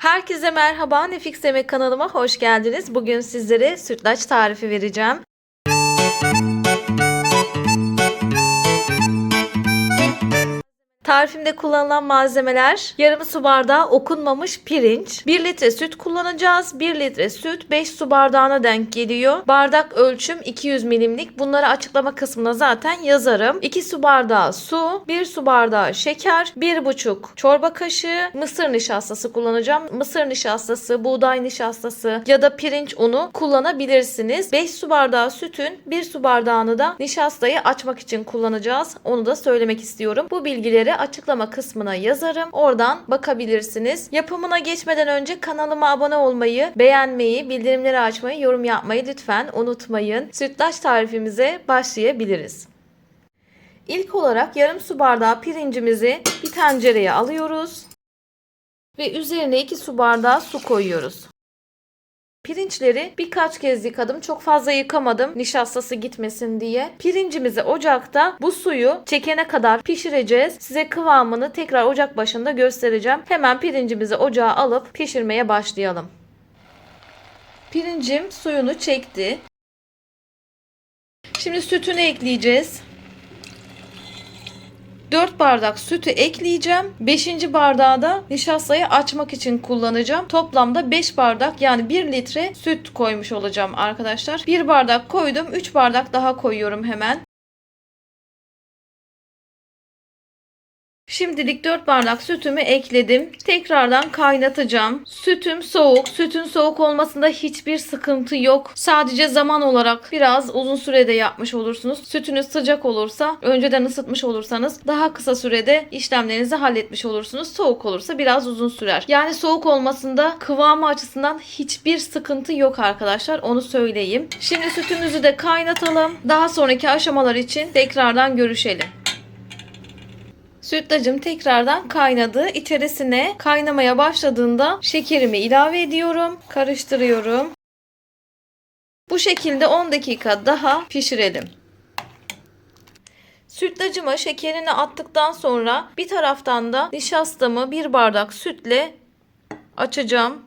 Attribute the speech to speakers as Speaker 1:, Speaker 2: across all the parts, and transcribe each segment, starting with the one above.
Speaker 1: Herkese merhaba, Nefis Yemek kanalıma hoş geldiniz. Bugün sizlere sütlaç tarifi vereceğim. Tarifimde kullanılan malzemeler: yarım su bardağı okunmamış pirinç, 1 litre süt kullanacağız. 1 litre süt 5 su bardağına denk geliyor. Bardak ölçüm 200 milimlik. Bunları açıklama kısmına zaten yazarım. 2 su bardağı su, 1 su bardağı şeker, 1,5 çorba kaşığı mısır nişastası kullanacağım. Mısır nişastası, buğday nişastası ya da pirinç unu kullanabilirsiniz. 5 su bardağı sütün 1 su bardağını da nişastayı açmak için kullanacağız. Onu da söylemek istiyorum. Bu bilgileri açıklama kısmına yazarım. Oradan bakabilirsiniz. Yapımına geçmeden önce kanalıma abone olmayı, beğenmeyi, bildirimleri açmayı, yorum yapmayı lütfen unutmayın. Sütlaç tarifimize başlayabiliriz. İlk olarak yarım su bardağı pirincimizi bir tencereye alıyoruz ve üzerine 2 su bardağı su koyuyoruz. Pirinçleri birkaç kez yıkadım. Çok fazla yıkamadım nişastası gitmesin diye. Pirincimizi ocakta bu suyu çekene kadar pişireceğiz. Size kıvamını tekrar ocak başında göstereceğim. Hemen pirincimizi ocağa alıp pişirmeye başlayalım. Pirincim suyunu çekti. Şimdi sütünü ekleyeceğiz. 4 bardak sütü ekleyeceğim. 5. bardağı da nişastayı açmak için kullanacağım. Toplamda 5 bardak yani 1 litre süt koymuş olacağım arkadaşlar. 1 bardak koydum. 3 bardak daha koyuyorum hemen. Şimdilik 4 bardak sütümü ekledim. Tekrardan kaynatacağım. Sütüm soğuk. Sütün soğuk olmasında hiçbir sıkıntı yok. Sadece zaman olarak biraz uzun sürede yapmış olursunuz. Sütünüz sıcak olursa, önceden ısıtmış olursanız daha kısa sürede işlemlerinizi halletmiş olursunuz. Soğuk olursa biraz uzun sürer. Yani soğuk olmasında kıvamı açısından hiçbir sıkıntı yok arkadaşlar. Onu söyleyeyim. Şimdi sütümüzü de kaynatalım. Daha sonraki aşamalar için tekrardan görüşelim. Sütlacım tekrardan kaynadı. İçerisine kaynamaya başladığında şekerimi ilave ediyorum. Karıştırıyorum. Bu şekilde 10 dakika daha pişirelim. Sütlacıma şekerini attıktan sonra bir taraftan da nişastamı 1 bardak sütle açacağım.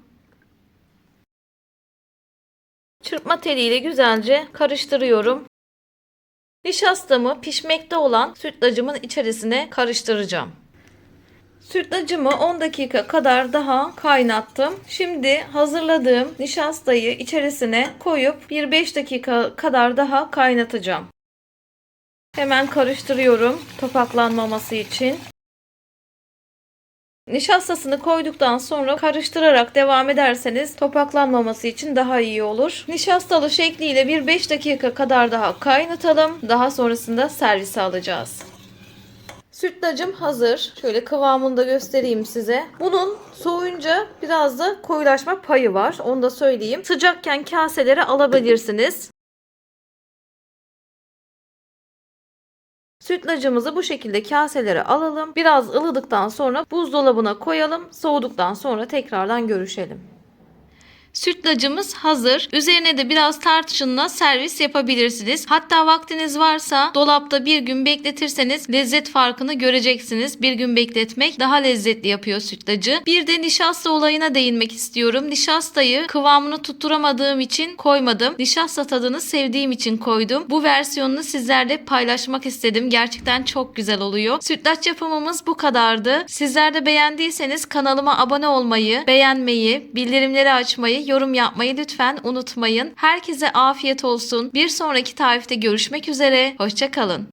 Speaker 1: Çırpma teliyle güzelce karıştırıyorum. Nişastamı pişmekte olan sütlacımın içerisine karıştıracağım. Sütlacımı 10 dakika kadar daha kaynattım. Şimdi hazırladığım nişastayı içerisine koyup 1-5 dakika kadar daha kaynatacağım. Hemen karıştırıyorum topaklanmaması için. Nişastasını koyduktan sonra karıştırarak devam ederseniz topaklanmaması için daha iyi olur. Nişastalı şekliyle 1-5 dakika kadar daha kaynatalım. Daha sonrasında servise alacağız. Sütlacım hazır. Şöyle kıvamını da göstereyim size. Bunun soğuyunca biraz da koyulaşma payı var. Onu da söyleyeyim. Sıcakken kaselere alabilirsiniz. Sütlacımızı bu şekilde kaselere alalım. Biraz ılıdıktan sonra buzdolabına koyalım. Soğuduktan sonra tekrardan görüşelim. Sütlacımız hazır. Üzerine de biraz tarçınla servis yapabilirsiniz. Hatta vaktiniz varsa dolapta bir gün bekletirseniz lezzet farkını göreceksiniz. Bir gün bekletmek daha lezzetli yapıyor sütlacı. Bir de nişasta olayına değinmek istiyorum. Nişastayı kıvamını tutturamadığım için koymadım. Nişasta tadını sevdiğim için koydum. Bu versiyonunu sizlerle paylaşmak istedim. Gerçekten çok güzel oluyor. Sütlaç yapımımız bu kadardı. Sizler de beğendiyseniz kanalıma abone olmayı, beğenmeyi, bildirimleri açmayı, yorum yapmayı lütfen unutmayın. Herkese afiyet olsun. Bir sonraki tarifte görüşmek üzere. Hoşça kalın.